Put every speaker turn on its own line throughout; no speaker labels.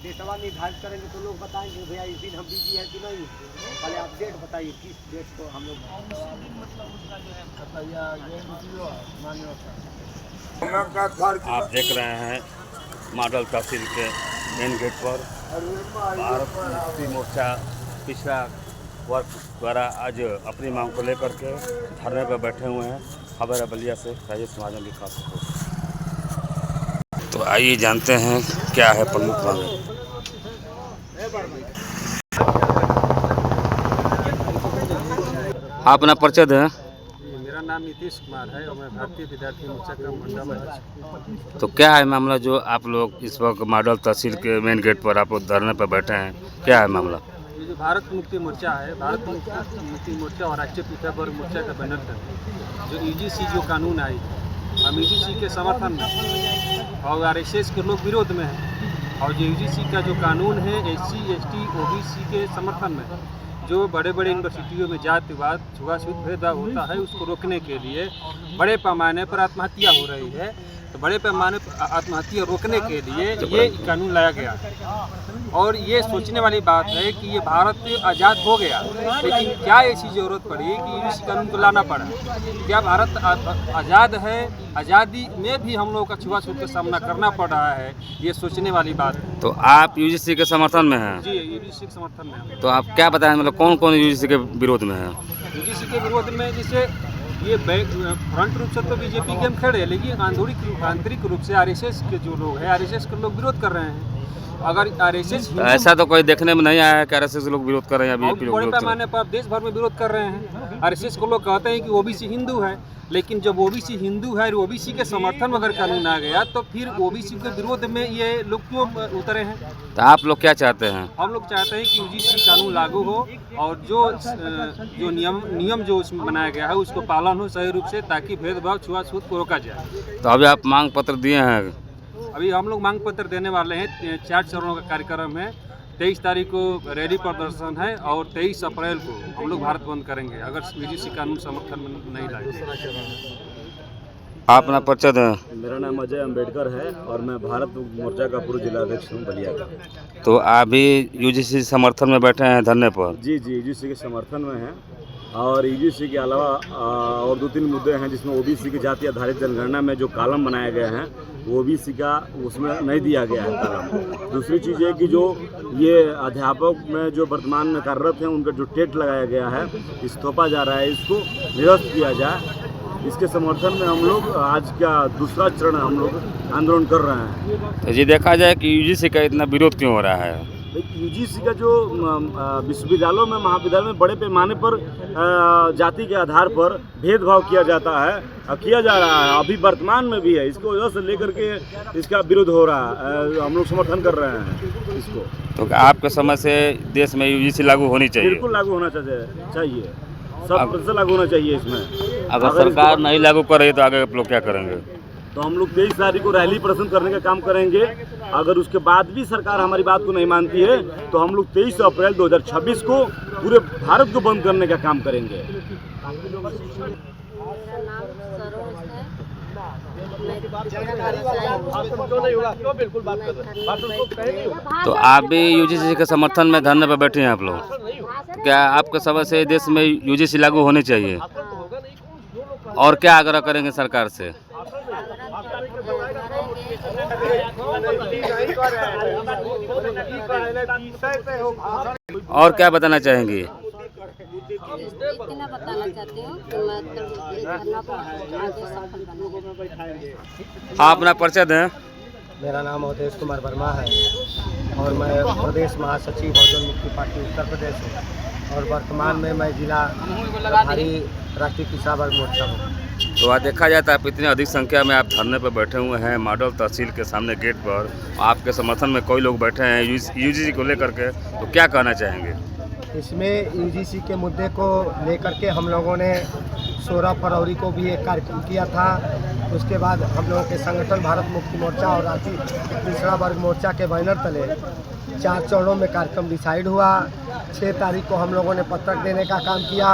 डेटवा निर्धारित करेंगे तो लोग बताएंगे भैया इस दिन हम बिजी है कि नहीं। पहले आप डेट बताइए किस डेट को हम लोग
आप देख रहे हैं मॉडल तहसील के मेन गेट पर भारत मुक्ति मोर्चा पिछड़ा वर्ग द्वारा आज अपनी मांग को लेकर के धरने पर बैठे हुए हैं। खबर है बलिया से राजेश महाजन की खास रिपोर्ट। तो आइए जानते हैं क्या है प्रमुख मांग। आप अपना परिचय दें।
मेरा नाम नीतीश कुमार है और मैं भारतीय विद्यार्थी मोर्चा का मंडल अध्यक्ष।
तो क्या है मामला जो आप लोग इस वक्त मॉडल तहसील के मेन गेट पर आप लोग धरने पर बैठे हैं, क्या है मामला?
ये जो भारत मुक्ति मोर्चा है, भारत मुक्ति मोर्चा और राष्ट्रीय पिछड़ा वर्ग मोर्चा का बैनर कर जो यूजीसी जो कानून आई, हम यूजीसी के समर्थन में और आरएसएस के लोग विरोध में हैं। और जो यूजीसी का जो कानून है एससी एसटी ओबीसी के समर्थन में, जो बड़े बड़े यूनिवर्सिटियों में जातिवाद छुआछूत भेदभाव होता है, उसको रोकने के लिए बड़े पैमाने पर आत्महत्या हो रही है। तो बड़े पैमाने पर आत्महत्या रोकने के लिए ये कानून लाया गया है। और ये सोचने वाली बात है कि ये भारत आज़ाद हो गया, लेकिन क्या ऐसी ज़रूरत पड़ी कि इस कानून को लाना पड़ा? क्या भारत आज़ाद है? आज़ादी में भी हम लोगों का छुआछूत का सामना करना पड़ रहा है, ये सोचने वाली बात है।
तो आप यूजीसी के समर्थन में हैं?
जी, यूजीसी के समर्थन में हैं।
तो आप क्या बताएं, मतलब कौन कौन यूजीसी के विरोध में है?
यूजीसी के विरोध में जैसे ये फ्रंट रूप से तो बीजेपी गेम खेल रहे हैं, लेकिन आंतरिक रूप से आरएसएस के जो लोग हैं, आरएसएस के लोग विरोध कर रहे हैं। अगर आरएसएस
ऐसा तो कोई देखने में नहीं आया है कि आरएसएस लोग विरोध कर रहे हैं।
अभी बड़े पैमाने पर देश भर में विरोध कर रहे हैं। आरएसएस को लोग कहते हैं कि ओबीसी हिंदू है, लेकिन जब ओबीसी हिंदू है और ओबीसी के समर्थन में अगर कानून आ गया तो फिर ओबीसी के विरोध में ये लोग क्यों उतरे हैं?
तो आप लोग क्या चाहते हैं?
हम लोग चाहते हैं कि यूजीसी कानून लागू हो और जो नियम जो उसमें बनाया गया है उसको पालन हो सही रूप से, ताकि भेदभाव छुआछूत को रोका जाए।
तो अभी आप मांग पत्र दिए हैं?
अभी हम लोग मांग पत्र देने वाले हैं। 4 चरणों का कार्यक्रम है। 23 तारीख को रैली प्रदर्शन है और 23 अप्रैल को हम लोग भारत बंद करेंगे अगर यूजीसी कानून समर्थन में नहीं लाए।
आप अपना परिचय दें।
मेरा नाम अजय अम्बेडकर है और मैं भारत मोर्चा का पूर्व जिला अध्यक्ष हूँ बलिया का।
तो आप भी यूजीसी समर्थन में बैठे हैं धरने पर?
जी, यूजीसी के समर्थन में हैं। और यूजीसी के अलावा और 2-3 मुद्दे हैं जिसमें ओबीसी की जाति आधारित जनगणना में जो कॉलम बनाए गए हैं वो ओबीसी का उसमें नहीं दिया गया है कॉलम। दूसरी चीज़ है कि जो ये अध्यापक में जो वर्तमान में कार्यरत हैं उनका जो टेट लगाया गया है इस थोपा जा रहा है, इसको निरस्त किया जाए। इसके समर्थन में हम लोग आज का दूसरा चरण हम लोग आंदोलन कर रहे हैं।
तो ये देखा जाए कि यूजीसी का इतना विरोध क्यों हो रहा है?
यूजीसी का जो विश्वविद्यालयों में महाविद्यालयों में बड़े पैमाने पर जाति के आधार पर भेदभाव किया जाता है, किया जा रहा है, अभी वर्तमान में भी है। इसको वजह से लेकर के इसका विरोध हो रहा है, हम लोग समर्थन कर रहे हैं इसको। तो
आपके समझ से देश में यूजीसी लागू होनी चाहिए?
बिल्कुल लागू होना चाहिए, सब से लागू होना चाहिए इसमें।
अगर सरकार नहीं लागू कर रही तो आगे आप लोग क्या करेंगे?
तो हम लोग 23 तारीख को रैली प्रदर्शन करने का काम करेंगे। अगर उसके बाद भी सरकार हमारी बात को नहीं मानती है तो हम लोग 23 अप्रैल 2026 को पूरे भारत को बंद करने का काम करेंगे।
तो आप भी यूजीसी के समर्थन में धरने पर बैठे हैं आप लोग? क्या आपके समझ से देश में यूजीसी लागू होनी चाहिए? और क्या आग्रह करेंगे सरकार से? और क्या बताना चाहेंगी?
इतना बताना चाहती हूँ कि
आप अपना परिचय दें।
मेरा नाम अवधेश कुमार वर्मा है और मैं प्रदेश महासचिव बहुजन मुक्ति पार्टी उत्तर प्रदेश हूँ और वर्तमान में मैं जिला प्रभारी राष्ट्रीय पिछड़ा वर्ग मोर्चा हूँ।
तो आज देखा जाए तो आप इतनी अधिक संख्या में आप धरने पर बैठे हुए हैं मॉडल तहसील के सामने गेट पर। आपके समर्थन में कोई लोग बैठे हैं यूजीसी को लेकर के, तो क्या कहना चाहेंगे?
इसमें यूजीसी के मुद्दे को लेकर के हम लोगों ने 16 फरवरी को भी एक कार्यक्रम किया था। उसके बाद हम लोगों के संगठन भारत मुक्ति मोर्चा और राष्ट्रीय पिछड़ा वर्ग मोर्चा के बैनर तले 4 चरणों में कार्यक्रम डिसाइड हुआ। 6 तारीख को हम लोगों ने पत्रक देने का काम किया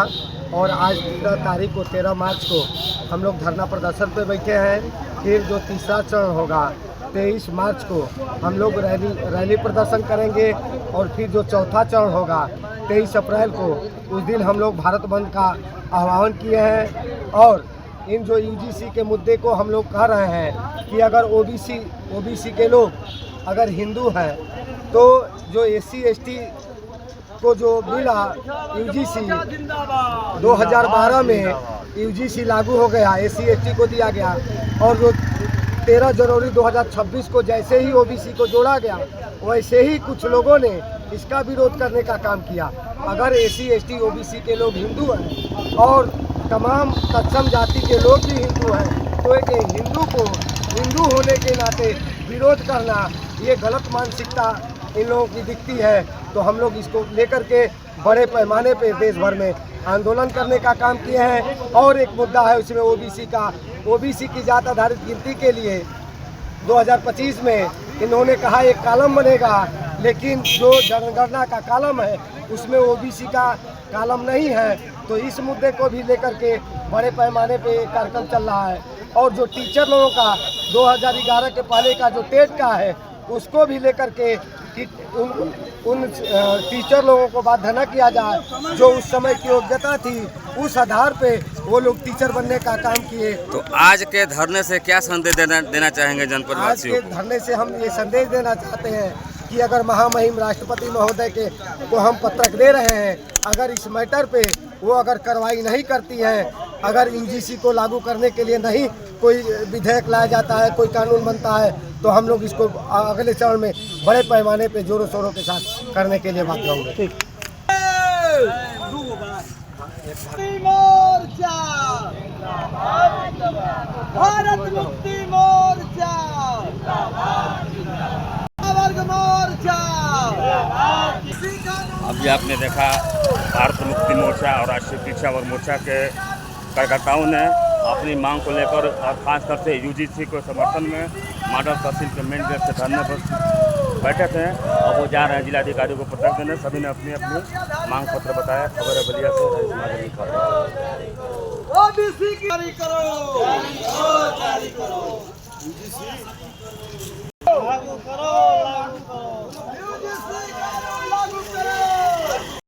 और आज 13 तारीख को 13 मार्च को हम लोग धरना प्रदर्शन पे बैठे हैं। फिर जो तीसरा चरण होगा 23 मार्च को हम लोग रैली प्रदर्शन करेंगे और फिर जो चौथा चरण होगा 23 अप्रैल को, उस दिन हम लोग भारत बंद का आह्वान किए हैं। और इन जो यूजीसी के मुद्दे को हम लोग कह रहे हैं कि अगर ओबीसी के लोग अगर हिंदू हैं तो जो SC ST को जो मिला यूजीसी 2012 में यूजीसी लागू हो गया, SC ST को दिया गया, और जो 13 जनवरी 2026 को जैसे ही ओबीसी को जोड़ा गया वैसे ही कुछ लोगों ने इसका विरोध करने का काम किया। अगर SC ST ओबीसी के लोग हिंदू हैं और तमाम तत्सम जाति के लोग भी हिंदू हैं तो एक हिंदू को हिंदू होने के नाते विरोध करना ये गलत मानसिकता इन लोगों की दिखती है। तो हम लोग इसको लेकर के बड़े पैमाने पे देश भर में आंदोलन करने का काम किए हैं। और एक मुद्दा है उसमें ओबीसी की जात आधारित गिनती के लिए 2025 में इन्होंने कहा एक कॉलम बनेगा, लेकिन जो जनगणना का कॉलम है उसमें ओबीसी का कॉलम नहीं है। तो इस मुद्दे को भी लेकर के बड़े पैमाने पे कार्यक्रम चल रहा है। और जो टीचर लोगों का 2011 के पहले का जो टेट का है उसको भी लेकर के उन टीचर लोगों को बाध्य न किया जाए जो उस समय की योग्यता थी, उस आधार पे वो लोग टीचर बनने का काम किए।
तो आज के धरने से क्या संदेश देना चाहेंगे जनपद
आज
वासियों
के धरने से हम ये संदेश देना चाहते हैं कि अगर महामहिम राष्ट्रपति महोदय को हम पत्रक दे रहे हैं, अगर इस मैटर पे वो अगर कार्रवाई नहीं करती है, अगर यूजीसी को लागू करने के लिए नहीं कोई विधेयक लाया जाता है, कोई कानून बनता है, तो हम लोग इसको अगले चरण में बड़े पैमाने पे जोरों शोरों के साथ करने के लिए बाध्य होंगे।
भारत मुक्ति मोर्चा, वर्ग मोर्चा।
अभी आपने देखा भारत मुक्ति मोर्चा और राष्ट्रीय शिक्षा वर्ग मोर्चा के कार्यकर्ताओं ने अपनी मांग को लेकर और खासतौर से यूजीसी को समर्थन में मॉडल तहसील के मेन गेट से धरने पर बैठे थे और वो जा रहे हैं जिलाधिकारी को पत्रक देने। सभी ने अपनी अपनी मांग पत्र बताया। खबर है बलिया से
ओबीसी की जारी करो, जारी करो।